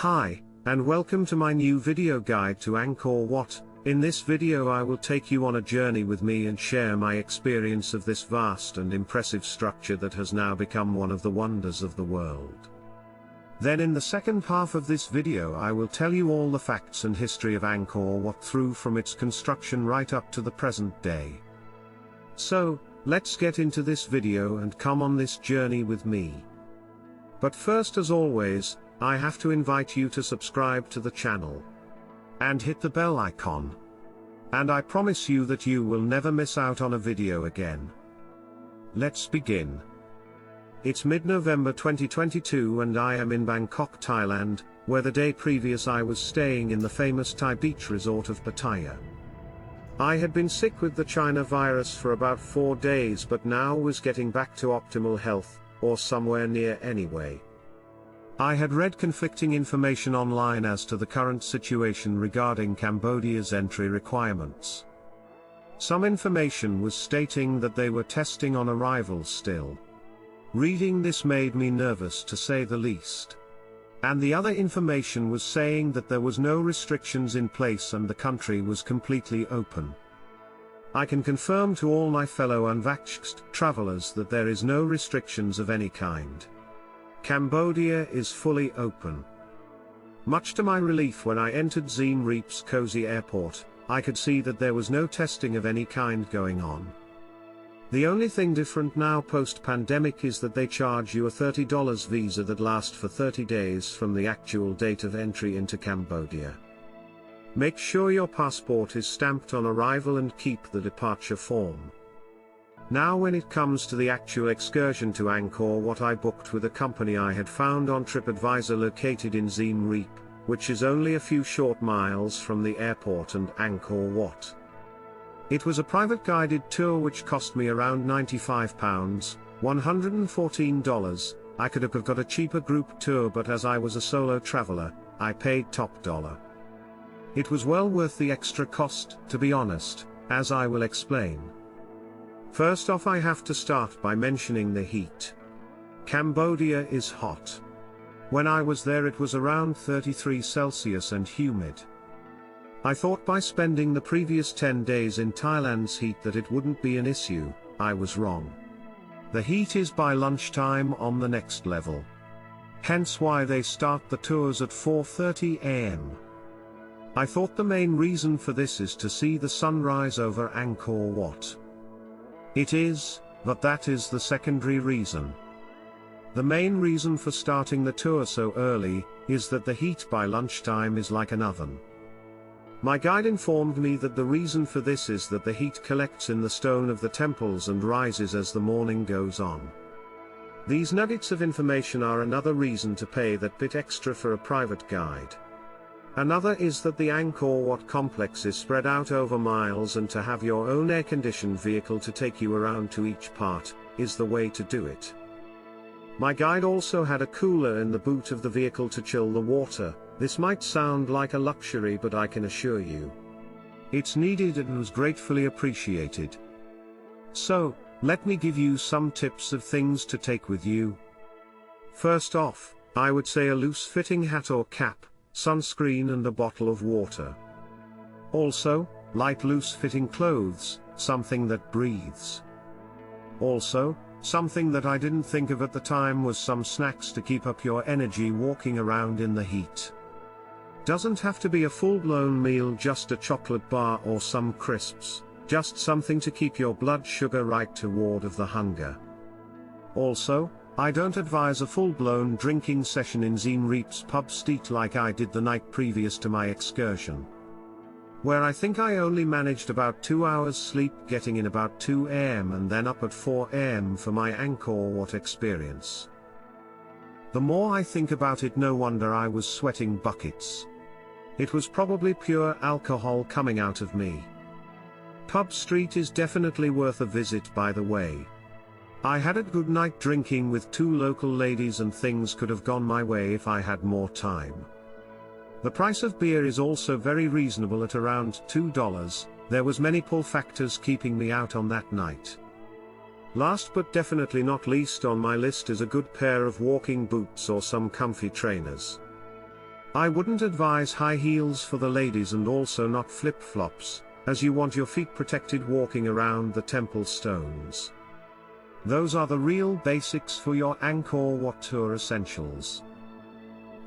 Hi, and welcome to my new video guide to Angkor Wat. In this video I will take you on a journey with me and share my experience of this vast and impressive structure that has now become one of the wonders of the world. Then in the second half of this video I will tell you all the facts and history of Angkor Wat through from its construction right up to the present day. So, let's get into this video and come on this journey with me. But first, as always, I have to invite you to subscribe to the channel and hit the bell icon. And I promise you that you will never miss out on a video again. Let's begin. It's mid-November 2022 and I am in Bangkok, Thailand, where the day previous I was staying in the famous Thai beach resort of Pattaya. I had been sick with the China virus for about 4 days but now was getting back to optimal health, or somewhere near anyway. I had read conflicting information online as to the current situation regarding Cambodia's entry requirements. Some information was stating that they were testing on arrivals still. Reading this made me nervous to say the least. And the other information was saying that there was no restrictions in place and the country was completely open. I can confirm to all my fellow Unvaxxed travelers that there is no restrictions of any kind. Cambodia is fully open. Much to my relief, when I entered Siem Reap's cozy airport, I could see that there was no testing of any kind going on. The only thing different now post-pandemic is that they charge you a $30 visa that lasts for 30 days from the actual date of entry into Cambodia. Make sure your passport is stamped on arrival and keep the departure form. Now when it comes to the actual excursion to Angkor Wat, I booked with a company I had found on TripAdvisor located in Siem Reap, which is only a few short miles from the airport and Angkor Wat. It was a private guided tour which cost me around £95, $114. I could have got a cheaper group tour, but as I was a solo traveler, I paid top dollar. It was well worth the extra cost, to be honest, as I will explain. First off, I have to start by mentioning the heat. Cambodia is hot. When I was there it was around 33 Celsius and humid. I thought by spending the previous 10 days in Thailand's heat that it wouldn't be an issue. I was wrong. The heat is by lunchtime on the next level. Hence why they start the tours at 4:30 AM. I thought the main reason for this is to see the sunrise over Angkor Wat. It is, but that is the secondary reason. The main reason for starting the tour so early is that the heat by lunchtime is like an oven. My guide informed me that the reason for this is that the heat collects in the stone of the temples and rises as the morning goes on. These nuggets of information are another reason to pay that bit extra for a private guide. Another is that the Angkor Wat complex is spread out over miles, and to have your own air-conditioned vehicle to take you around to each part is the way to do it. My guide also had a cooler in the boot of the vehicle to chill the water. This might sound like a luxury, but I can assure you, it's needed and was gratefully appreciated. So, let me give you some tips of things to take with you. First off, I would say a loose-fitting hat or cap, sunscreen and a bottle of water. Also, light loose-fitting clothes, something that breathes. Also, something that I didn't think of at the time was some snacks to keep up your energy walking around in the heat. Doesn't have to be a full-blown meal, just a chocolate bar or some crisps, just something to keep your blood sugar right to ward off the hunger. Also, I don't advise a full-blown drinking session in Siem Reap's pub street like I did the night previous to my excursion, where I think I only managed about 2 hours sleep, getting in about 2 AM and then up at 4 AM for my Angkor Wat experience. The more I think about it, no wonder I was sweating buckets. It was probably pure alcohol coming out of me. Pub Street is definitely worth a visit, by the way. I had a good night drinking with 2 local ladies and things could have gone my way if I had more time. The price of beer is also very reasonable at around $2. There was many pull factors keeping me out on that night. Last but definitely not least on my list is a good pair of walking boots or some comfy trainers. I wouldn't advise high heels for the ladies and also not flip-flops, as you want your feet protected walking around the temple stones. Those are the real basics for your Angkor Wat tour essentials.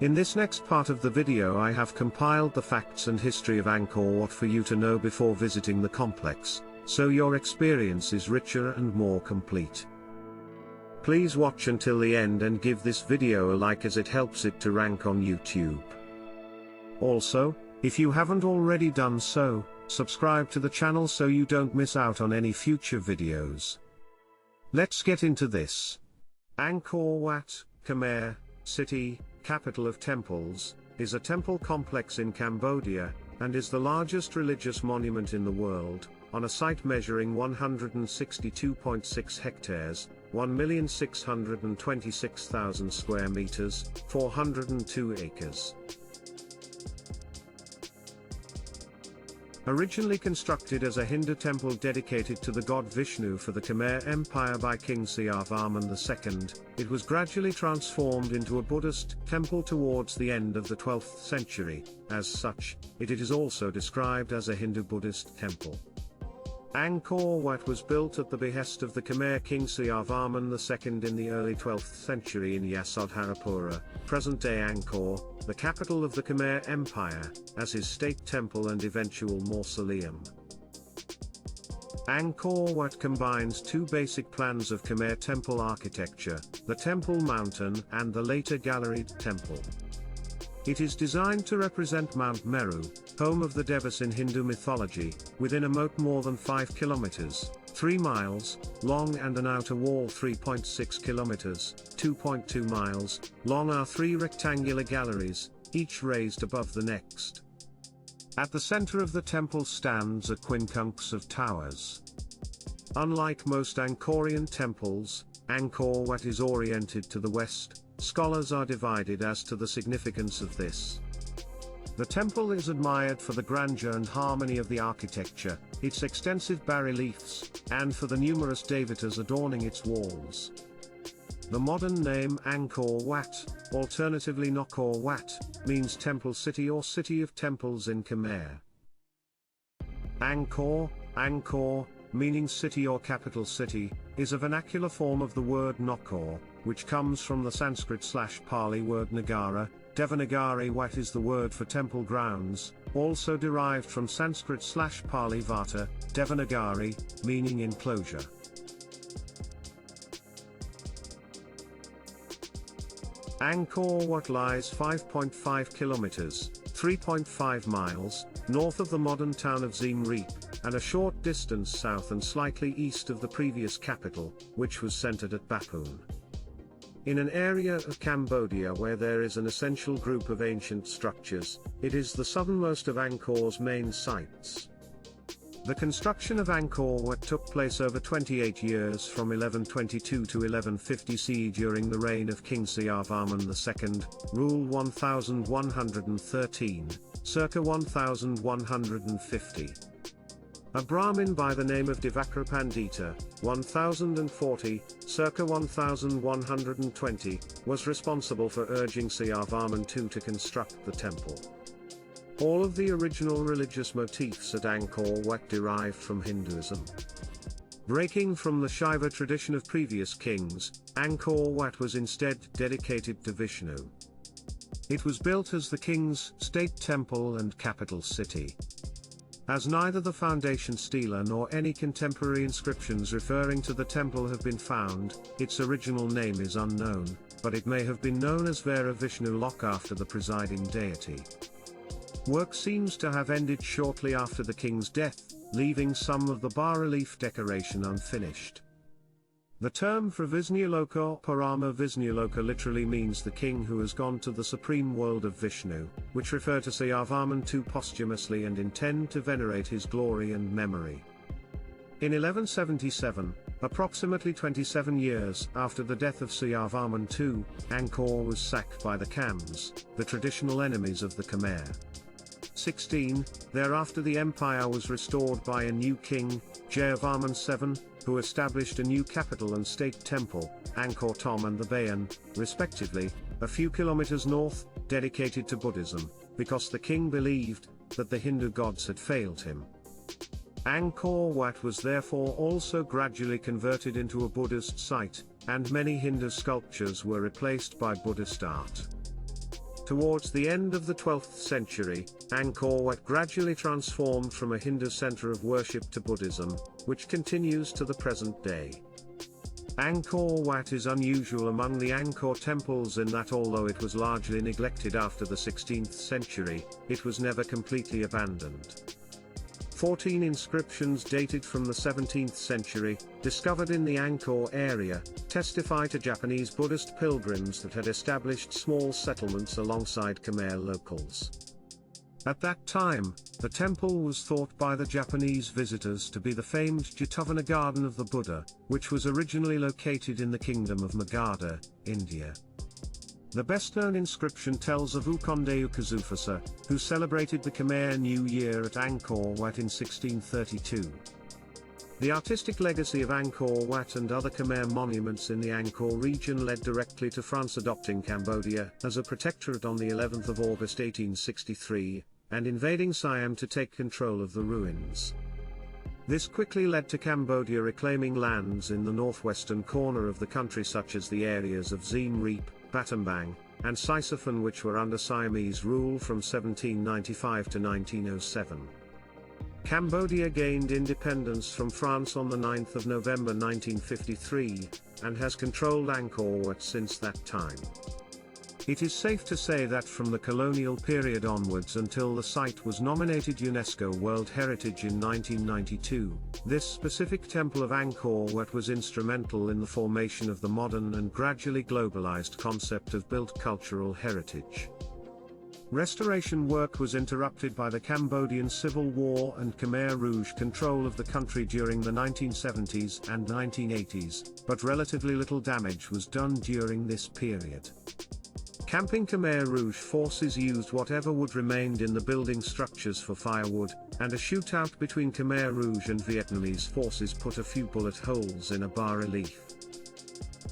In this next part of the video I have compiled the facts and history of Angkor Wat for you to know before visiting the complex, so your experience is richer and more complete. Please watch until the end and give this video a like as it helps it to rank on YouTube. Also, if you haven't already done so, subscribe to the channel so you don't miss out on any future videos. Let's get into this. Angkor Wat, Khmer, city, capital of temples, is a temple complex in Cambodia, and is the largest religious monument in the world, on a site measuring 162.6 hectares, 1,626,000 square meters, 402 acres. Originally constructed as a Hindu temple dedicated to the god Vishnu for the Khmer Empire by King Siavarman II, it was gradually transformed into a Buddhist temple towards the end of the 12th century. As such, it is also described as a Hindu-Buddhist temple. Angkor Wat was built at the behest of the Khmer King Siavarman II in the early 12th century in Yasodharapura, present-day Angkor, the capital of the Khmer Empire, as his state temple and eventual mausoleum. Angkor Wat combines two basic plans of Khmer temple architecture, the Temple Mountain and the later Galleried Temple. It is designed to represent Mount Meru, home of the Devas in Hindu mythology, within a moat more than 5 kilometers, 3 miles, long and an outer wall 3.6 kilometers, 2.2 miles, long are 3 rectangular galleries, each raised above the next. At the center of the temple stands a quincunx of towers. Unlike most Angkorian temples, Angkor Wat is oriented to the west. Scholars are divided as to the significance of this. The temple is admired for the grandeur and harmony of the architecture, its extensive bas-reliefs, and for the numerous devatas adorning its walls. The modern name Angkor Wat, alternatively Nokor Wat, means temple city or city of temples in Khmer. Angkor, meaning city or capital city, is a vernacular form of the word Nokor, which comes from the Sanskrit/Pali word Nagara. Devanagari Wat is the word for temple grounds, also derived from Sanskrit/Pali Vata, Devanagari, meaning enclosure. Angkor Wat lies 5.5 kilometers, 3.5 miles, north of the modern town of Siem Reap, and a short distance south and slightly east of the previous capital, which was centered at Bapun. In an area of Cambodia where there is an essential group of ancient structures, it is the southernmost of Angkor's main sites. The construction of Angkor Wat took place over 28 years from 1122 to 1150 CE during the reign of King Siavarman II, rule 1113, circa 1150. A Brahmin by the name of Devakra Pandita, 1040, circa 1120, was responsible for urging Siavarman II to construct the temple. All of the original religious motifs at Angkor Wat derived from Hinduism. Breaking from the Shaiva tradition of previous kings, Angkor Wat was instead dedicated to Vishnu. It was built as the king's state temple and capital city. As neither the foundation stela nor any contemporary inscriptions referring to the temple have been found, its original name is unknown, but it may have been known as Vera Vishnu Lok after the presiding deity. Work seems to have ended shortly after the king's death, leaving some of the bas-relief decoration unfinished. The term for Visnuloka or Parama Visnuloka literally means the king who has gone to the supreme world of Vishnu, which refer to Siavarman II posthumously and intend to venerate his glory and memory. In 1177, approximately 27 years after the death of Siavarman II, Angkor was sacked by the Khams, the traditional enemies of the Khmer. 16. Thereafter the empire was restored by a new king, Jayavarman VII, who established a new capital and state temple, Angkor Thom and the Bayon, respectively, a few kilometers north, dedicated to Buddhism, because the king believed that the Hindu gods had failed him. Angkor Wat was therefore also gradually converted into a Buddhist site, and many Hindu sculptures were replaced by Buddhist art. Towards the end of the 12th century, Angkor Wat gradually transformed from a Hindu center of worship to Buddhism, which continues to the present day. Angkor Wat is unusual among the Angkor temples in that although it was largely neglected after the 16th century, it was never completely abandoned. 14 inscriptions dated from the 17th century, discovered in the Angkor area, testify to Japanese Buddhist pilgrims that had established small settlements alongside Khmer locals. At that time, the temple was thought by the Japanese visitors to be the famed Jetavana Garden of the Buddha, which was originally located in the Kingdom of Magadha, India. The best-known inscription tells of Ukonde Ukazufasa, who celebrated the Khmer New Year at Angkor Wat in 1632. The artistic legacy of Angkor Wat and other Khmer monuments in the Angkor region led directly to France adopting Cambodia as a protectorate on the 11th of August 1863, and invading Siem to take control of the ruins. This quickly led to Cambodia reclaiming lands in the northwestern corner of the country such as the areas of Siem Reap, Battambang, and Sisophon which were under Siamese rule from 1795 to 1907. Cambodia gained independence from France on the 9th of November 1953, and has controlled Angkor Wat since that time. It is safe to say that from the colonial period onwards until the site was nominated UNESCO World Heritage in 1992, this specific temple of Angkor Wat was instrumental in the formation of the modern and gradually globalized concept of built cultural heritage. Restoration work was interrupted by the Cambodian Civil War and Khmer Rouge control of the country during the 1970s and 1980s, but relatively little damage was done during this period. Camping Khmer Rouge forces used whatever wood remained in the building structures for firewood, and a shootout between Khmer Rouge and Vietnamese forces put a few bullet holes in a bas-relief.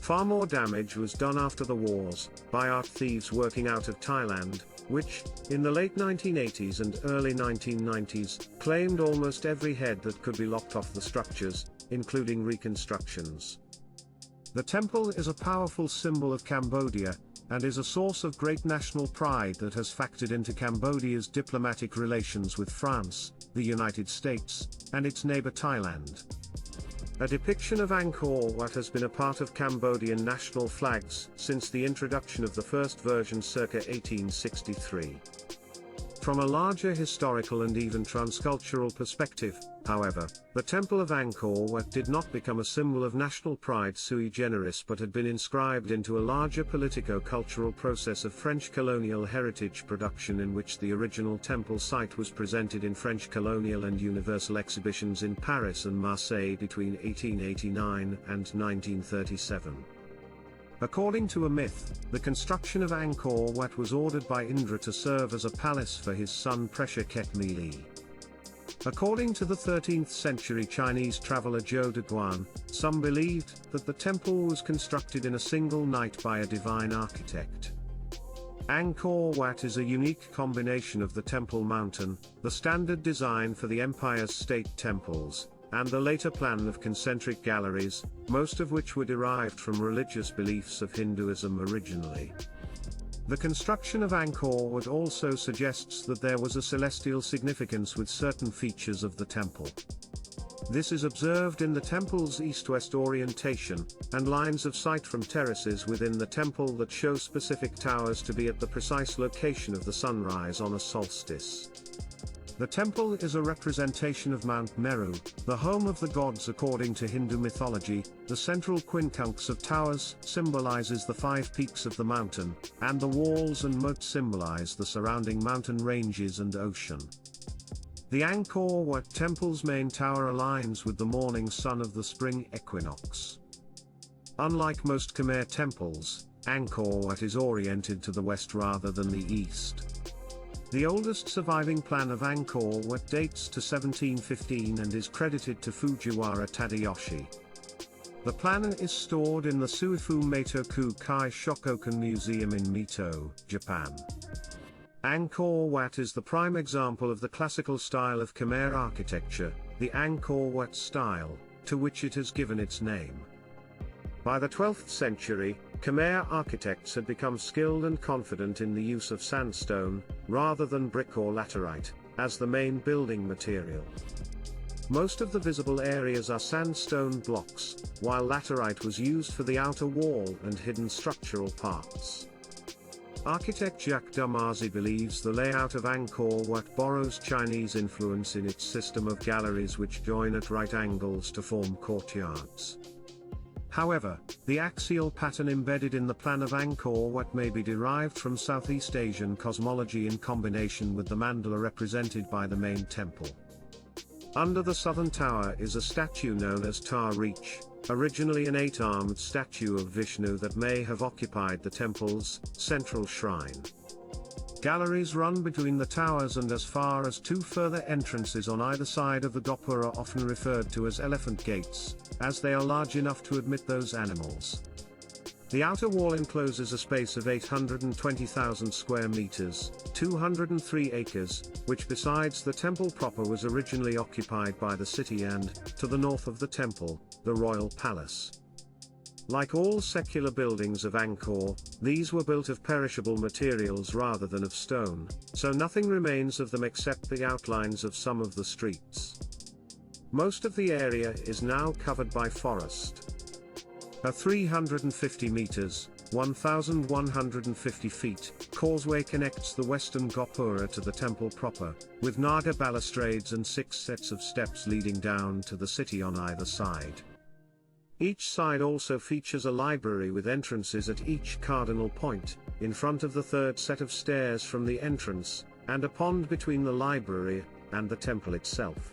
Far more damage was done after the wars, by art thieves working out of Thailand, which, in the late 1980s and early 1990s, claimed almost every head that could be lopped off the structures, including reconstructions. The temple is a powerful symbol of Cambodia, and is a source of great national pride that has factored into Cambodia's diplomatic relations with France, the United States, and its neighbor Thailand. A depiction of Angkor Wat has been a part of Cambodian national flags since the introduction of the first version circa 1863. From a larger historical and even transcultural perspective, however, the Temple of Angkor Wat did not become a symbol of national pride sui generis but had been inscribed into a larger politico-cultural process of French colonial heritage production in which the original temple site was presented in French colonial and universal exhibitions in Paris and Marseille between 1889 and 1937. According to a myth, the construction of Angkor Wat was ordered by Indra to serve as a palace for his son Presha Mili. According to the 13th century Chinese traveler Zhou Deguan, some believed that the temple was constructed in a single night by a divine architect. Angkor Wat is a unique combination of the Temple Mountain, the standard design for the empire's state temples, and the later plan of concentric galleries, most of which were derived from religious beliefs of Hinduism originally. The construction of Angkor Wat also suggests that there was a celestial significance with certain features of the temple. This is observed in the temple's east-west orientation, and lines of sight from terraces within the temple that show specific towers to be at the precise location of the sunrise on a solstice. The temple is a representation of Mount Meru, the home of the gods according to Hindu mythology. The central quincunx of towers symbolizes the 5 peaks of the mountain, and the walls and moat symbolize the surrounding mountain ranges and ocean. The Angkor Wat temple's main tower aligns with the morning sun of the spring equinox. Unlike most Khmer temples, Angkor Wat is oriented to the west rather than the east. The oldest surviving plan of Angkor Wat dates to 1715 and is credited to Fujiwara Tadayoshi. The plan is stored in the Suifu Meitoku Kai Shokokan Museum in Mito, Japan. Angkor Wat is the prime example of the classical style of Khmer architecture, the Angkor Wat style, to which it has given its name. By the 12th century, Khmer architects had become skilled and confident in the use of sandstone, rather than brick or laterite, as the main building material. Most of the visible areas are sandstone blocks, while laterite was used for the outer wall and hidden structural parts. Architect Jacques Dumazy believes the layout of Angkor Wat borrows Chinese influence in its system of galleries which join at right angles to form courtyards. However, the axial pattern embedded in the plan of Angkor Wat may be derived from Southeast Asian cosmology in combination with the mandala represented by the main temple. Under the southern tower is a statue known as Tar Reach, originally an 8-armed statue of Vishnu that may have occupied the temple's central shrine. Galleries run between the towers and as far as 2 further entrances on either side of the gopur are often referred to as elephant gates, as they are large enough to admit those animals. The outer wall encloses a space of 820,000 square meters, 203 acres, which besides the temple proper was originally occupied by the city and, to the north of the temple, the royal palace. Like all secular buildings of Angkor, these were built of perishable materials rather than of stone, so nothing remains of them except the outlines of some of the streets. Most of the area is now covered by forest. A 350 meters, 1,150 feet, causeway connects the western gopura to the temple proper, with Naga balustrades and 6 sets of steps leading down to the city on either side. Each side also features a library with entrances at each cardinal point, in front of the 3rd set of stairs from the entrance, and a pond between the library and the temple itself.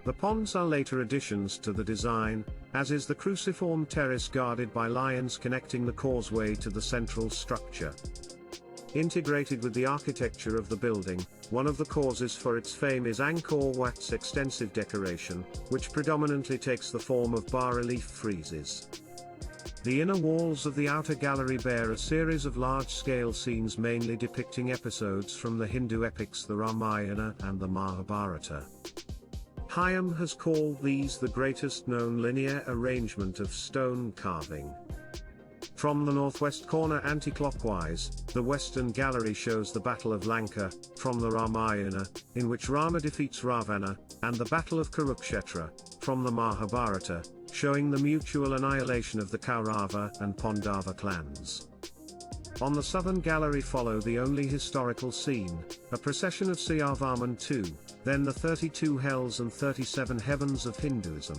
The ponds are later additions to the design, as is the cruciform terrace guarded by lions connecting the causeway to the central structure. Integrated with the architecture of the building, one of the causes for its fame is Angkor Wat's extensive decoration, which predominantly takes the form of bas-relief friezes. The inner walls of the outer gallery bear a series of large-scale scenes mainly depicting episodes from the Hindu epics the Ramayana and the Mahabharata. Hayam has called these the greatest known linear arrangement of stone carving. From the northwest corner anti-clockwise, the western gallery shows the Battle of Lanka, from the Ramayana, in which Rama defeats Ravana, and the Battle of Kurukshetra, from the Mahabharata, showing the mutual annihilation of the Kaurava and Pandava clans. On the southern gallery follow the only historical scene, a procession of Siyavarman II, then the 32 hells and 37 heavens of Hinduism.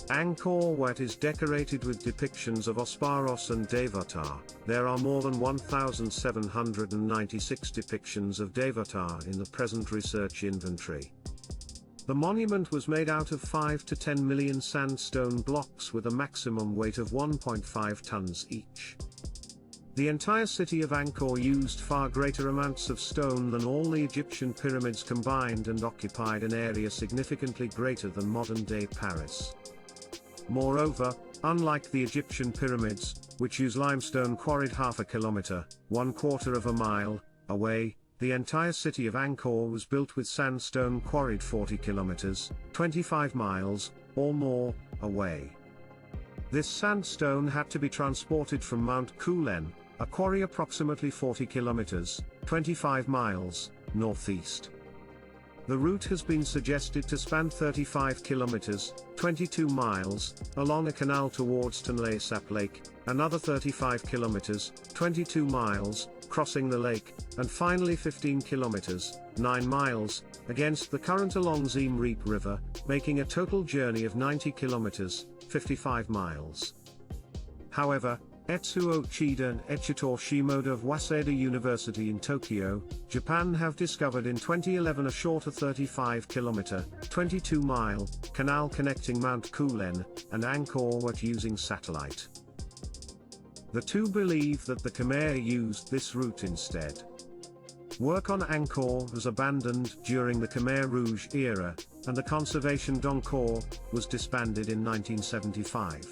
Angkor Wat is decorated with depictions of Osparos and Devatar. There are more than 1,796 depictions of Devatar in the present research inventory. The monument was made out of 5 to 10 million sandstone blocks with a maximum weight of 1.5 tons each. The entire city of Angkor used far greater amounts of stone than all the Egyptian pyramids combined and occupied an area significantly greater than modern-day Paris. Moreover, unlike the Egyptian pyramids, which use limestone quarried half a kilometer, 1/4 of a mile, away, the entire city of Angkor was built with sandstone quarried 40 kilometers, 25 miles, or more, away. This sandstone had to be transported from Mount Kulen, a quarry approximately 40 kilometers, 25 miles, northeast. The route has been suggested to span 35 kilometers, 22 miles, along a canal towards Tonle Sap Lake, another 35 kilometers, 22 miles, crossing the lake, and finally 15 kilometers, 9 miles, against the current along Siem Reap River, making a total journey of 90 kilometers, 55 miles. However, Etsuo Chida and Echitor Shimoda of Waseda University in Tokyo, Japan have discovered in 2011 a shorter 35-kilometer, 22-mile, canal connecting Mount Kulen and Angkor Wat using satellite. The two believe that the Khmer used this route instead. Work on Angkor was abandoned during the Khmer Rouge era, and the Conservation d'Angkor was disbanded in 1975.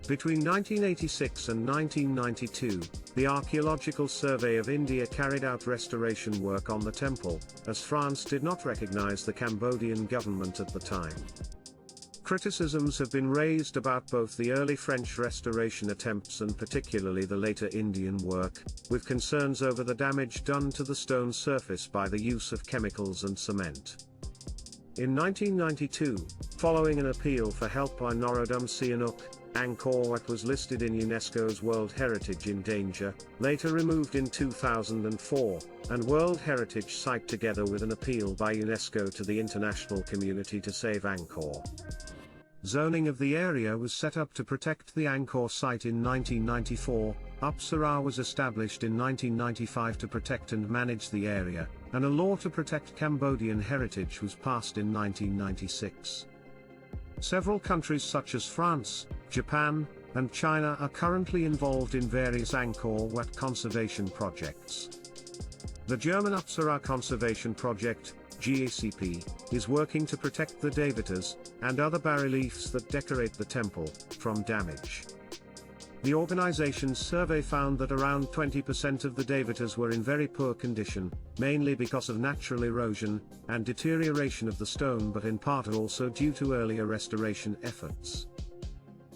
Between 1986 and 1992, the Archaeological Survey of India carried out restoration work on the temple, as France did not recognize the Cambodian government at the time. Criticisms have been raised about both the early French restoration attempts and particularly the later Indian work, with concerns over the damage done to the stone surface by the use of chemicals and cement. In 1992, following an appeal for help by Norodom Sihanouk, Angkor Wat was listed in UNESCO's World Heritage in Danger, later removed in 2004, and World Heritage Site together with an appeal by UNESCO to the international community to save Angkor. Zoning of the area was set up to protect the Angkor site in 1994, Apsara was established in 1995 to protect and manage the area, and a law to protect Cambodian heritage was passed in 1996. Several countries such as France, Japan, and China are currently involved in various Angkor Wat conservation projects. The German Apsara Conservation Project, GACP, is working to protect the Devatas, and other bas-reliefs that decorate the temple, from damage. The organization's survey found that around 20% of the Devatas were in very poor condition, mainly because of natural erosion, and deterioration of the stone but in part also due to earlier restoration efforts.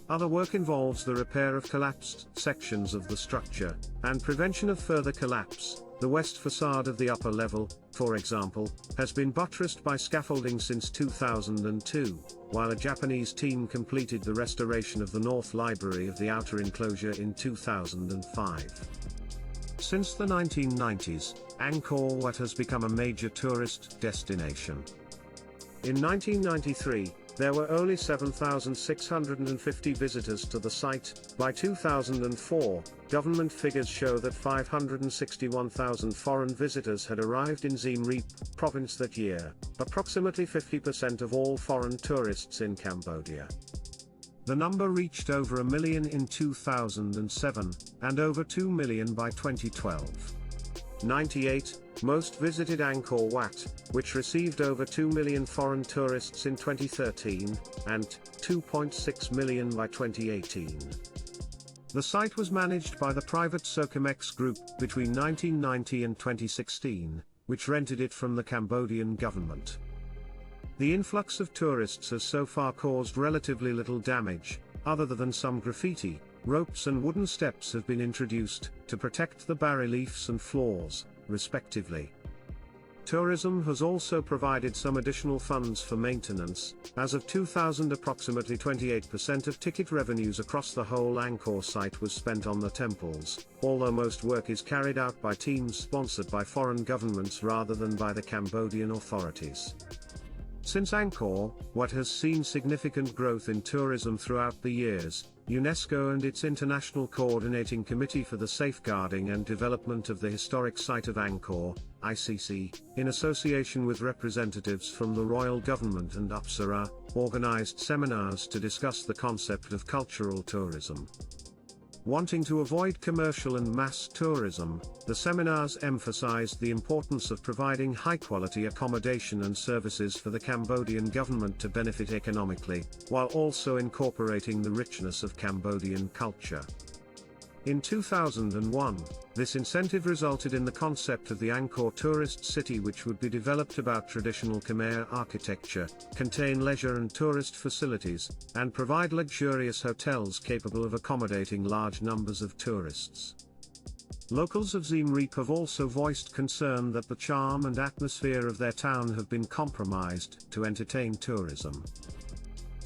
Other work involves the repair of collapsed sections of the structure, and prevention of further collapse. The west facade of the upper level, for example, has been buttressed by scaffolding since 2002, while a Japanese team completed the restoration of the North Library of the outer enclosure in 2005. Since the 1990s, Angkor Wat has become a major tourist destination. In 1993, there were only 7,650 visitors to the site. By 2004, government figures show that 561,000 foreign visitors had arrived in Siem Reap province that year, approximately 50% of all foreign tourists in Cambodia. The number reached over 1 million in 2007, and over 2 million by 2012. 98, most visited Angkor Wat, which received over 2 million foreign tourists in 2013, and 2.6 million by 2018. The site was managed by the private Socomex Group between 1990 and 2016, which rented it from the Cambodian government. The influx of tourists has so far caused relatively little damage, other than some graffiti. Ropes and wooden steps have been introduced to protect the bas-reliefs and floors, respectively. Tourism has also provided some additional funds for maintenance. As of 2000, approximately 28% of ticket revenues across the whole Angkor site was spent on the temples, although most work is carried out by teams sponsored by foreign governments rather than by the Cambodian authorities. Since Angkor Wat has seen significant growth in tourism throughout the years, UNESCO and its International Coordinating Committee for the Safeguarding and Development of the Historic Site of Angkor, ICC, in association with representatives from the royal government and Apsara, organized seminars to discuss the concept of cultural tourism. Wanting to avoid commercial and mass tourism, the seminars emphasized the importance of providing high-quality accommodation and services for the Cambodian government to benefit economically, while also incorporating the richness of Cambodian culture. In 2001, this incentive resulted in the concept of the Angkor Tourist City, which would be developed about traditional Khmer architecture, contain leisure and tourist facilities, and provide luxurious hotels capable of accommodating large numbers of tourists. Locals of Siem Reap have also voiced concern that the charm and atmosphere of their town have been compromised to entertain tourism.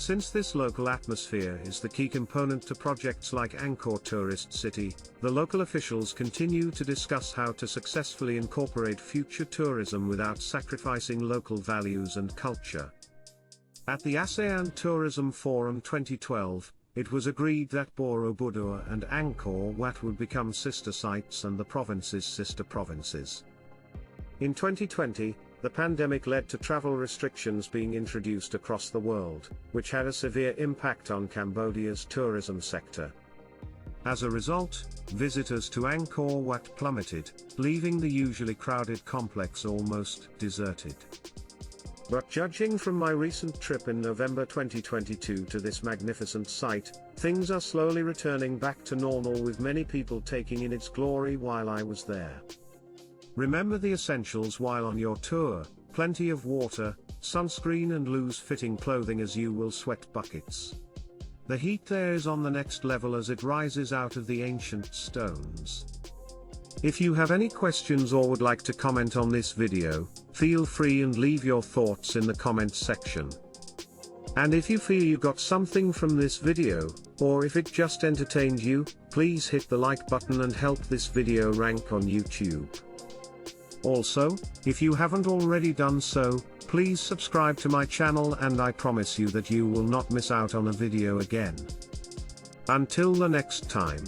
Since this local atmosphere is the key component to projects like Angkor Tourist City, the local officials continue to discuss how to successfully incorporate future tourism without sacrificing local values and culture. At the ASEAN Tourism Forum 2012, it was agreed that Borobudur and Angkor Wat would become sister sites and the provinces sister provinces. In 2020, the pandemic led to travel restrictions being introduced across the world, which had a severe impact on Cambodia's tourism sector. As a result, visitors to Angkor Wat plummeted, leaving the usually crowded complex almost deserted. But judging from my recent trip in November 2022 to this magnificent site, things are slowly returning back to normal, with many people taking in its glory while I was there. Remember the essentials while on your tour: plenty of water, sunscreen and loose-fitting clothing, as you will sweat buckets. The heat there is on the next level as it rises out of the ancient stones. If you have any questions or would like to comment on this video, feel free and leave your thoughts in the comments section. And if you feel you got something from this video, or if it just entertained you, please hit the like button and help this video rank on YouTube. Also, if you haven't already done so, please subscribe to my channel, and I promise you that you will not miss out on a video again. Until the next time.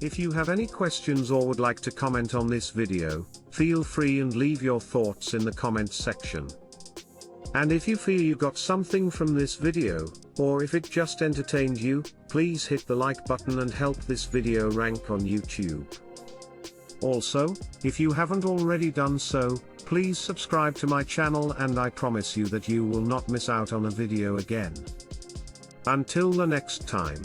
If you have any questions or would like to comment on this video, feel free and leave your thoughts in the comments section. And if you feel you got something from this video, or if it just entertained you, please hit the like button and help this video rank on YouTube. Also, if you haven't already done so, please subscribe to my channel, and I promise you that you will not miss out on a video again. Until the next time.